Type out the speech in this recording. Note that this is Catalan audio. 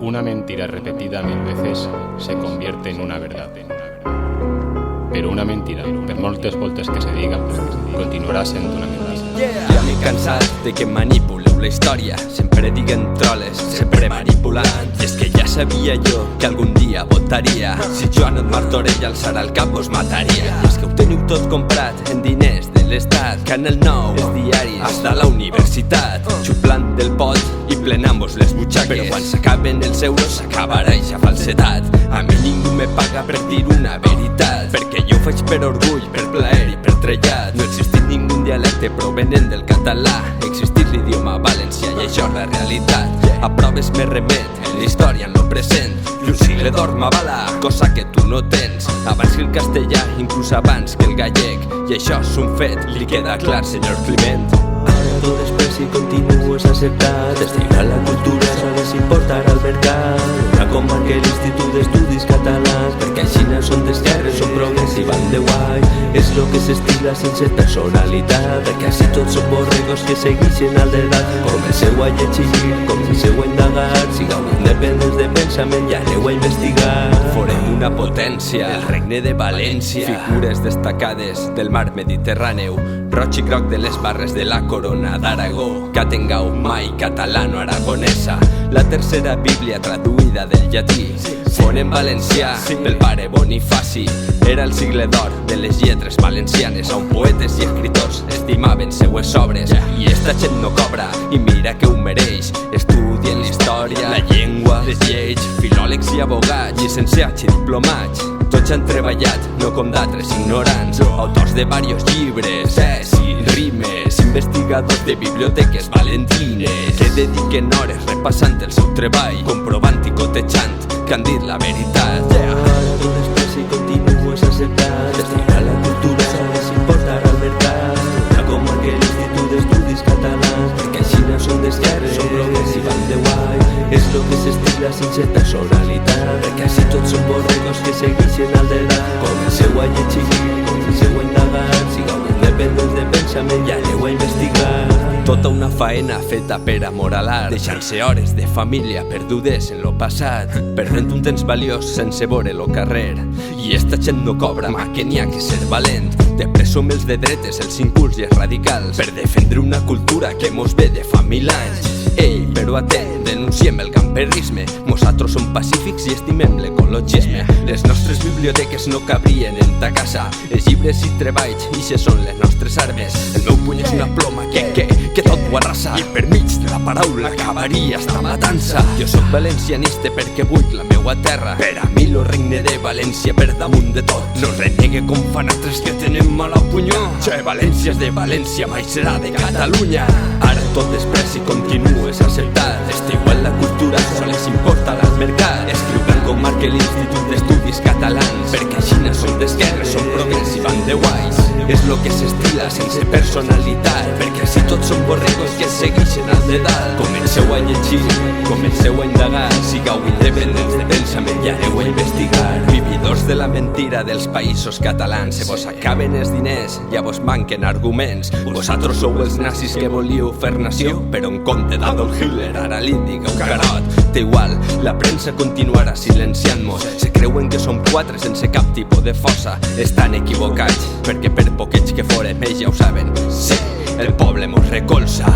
Una mentira repetida 1000 veces se convierte en una verdad. Però una mentira, per moltes voltes que se diga, continuarà sent una mentira. Ja m'he cansat de que manipuleu la història. Sempre diguen troles, sempre manipulant. I és que ja sabia jo que algun dia votaria. Si Joan Martorell alçara el cap vos mataria. I és que ho teniu tot comprat en diners de l'Estat. Canal 9, els diaris, hasta la universitat. Xuplant del pot i plenant-vos les butxaques. Però quan s'acaben els euros s'acabarà eixa falsedat. A mi ningú me paga per dir una veritat, perquè jo ho faig per orgull, per plaer i per trellat. No ha existit ningú dialecte provenent del català. Ha existit l'idioma valencià i això és la realitat. A proves me remet, en la història en lo present. I un sigle d'or m'avala, cosa que tu no tens. Abans que el castellà, inclús abans que el gallec. I això és un fet, li queda clar, senyor Climent. Ara tot després si continues acceptat, estirar la cultura sols importar al mercat. Una com marca l'Institut d'Estudis Catalans, perquè així són d'esquerres, són progres i van de guai. És lo que s'estila sense personalitat, perquè així tots són borregos que segueixen al dedat. Comenceu a llegir, comenceu a indagar, sigueu independents de pensament i aneu a investigar. Forem una potència, el regne de València. Figures destacades del mar Mediterràneu, roig i groc de les barres de la corona d'Aragó. Catengueu mai catalano-aragonesa, la tercera bíblia traduïda del llatí. Font en valencià pel pare Bonifaci. Era el sigle d'or de les lletres valencianes, on poetes i escriptors estimaven seues obres. I esta gent no cobra, i mira que ho mereix. Estudien la història, la llengua, les lleis, filòlegs i abogats, llicenciats i diplomats. Tots han treballat, no com d'altres ignorants. Autors de varios llibres, i rimes, investigadors de biblioteques valentines, que dediquen hores repassant el seu treball, comprovant i cotejant que han dit la veritat. Ara tot després si continues acceptat, estirar la cultura sols importar al mercat. Una com marca l'Institut d'Estudis Catalans, perquè així són d'esquerres, són progres i van de guai. És lo que s'estila sense personalitat, perquè així tots són borregos que segueixen al dedat. Comenceu a llegir, comenceu a indagar, sigueu independents de pensament i aneu a investigar. Tota una faena feta per amoralar, deixant-se hores de família perdudes en lo passat, perdent un temps valiós sense veure lo carrer. I esta gent no cobra, ma que n'hi ha que ser valent. De presum els de dretes, els incults i els radicals, per defendre una cultura que mos ve de fa 1000 anys. Ei, però atent, denunciem el camperisme. Nosaltres som pacífics i estimem l'ecologisme. Les nostres biblioteques no cabrien en ta casa. Els llibres i treballs, ixes són les nostres armes. El meu puny és una ploma que tot ho arrasa, i per mig de la paraula acabaria esta matança. Jo soc valencianista perquè vull la meua terra. Per a mi lo regne de València per damunt de tot. No renegue com fan altres que tenen mal a punyó. Che, València és de València, mai serà de Catalunya. Ara tot després si continues acceptat, estiguant la cultura sols importa al mercat. Escriuran com marca l'Institut d'Estudis Catalans, perquè així són d'esquerres, són progres i van de guais. És lo que s'estila sense personalitat, perquè així tots són borregos que segueixen al dedal. Comenceu a llegir, comenceu a indagar, sigueu independents de pensament i aneu a investigar. Vividors de la mentira dels països catalans, se vos acaben els diners, ja vos manquen arguments. Vosaltres sou els nazis que volíeu fer nació, però en compte d'Adolf Hitler ara li digueu carot. Té igual, la premsa continuarà silenciant-nos. Se creuen que som quatre sense cap tipus de força. Estan equivocats, perquè per poquets que forem ells ja ho saben. Sí, el poble mos recolza.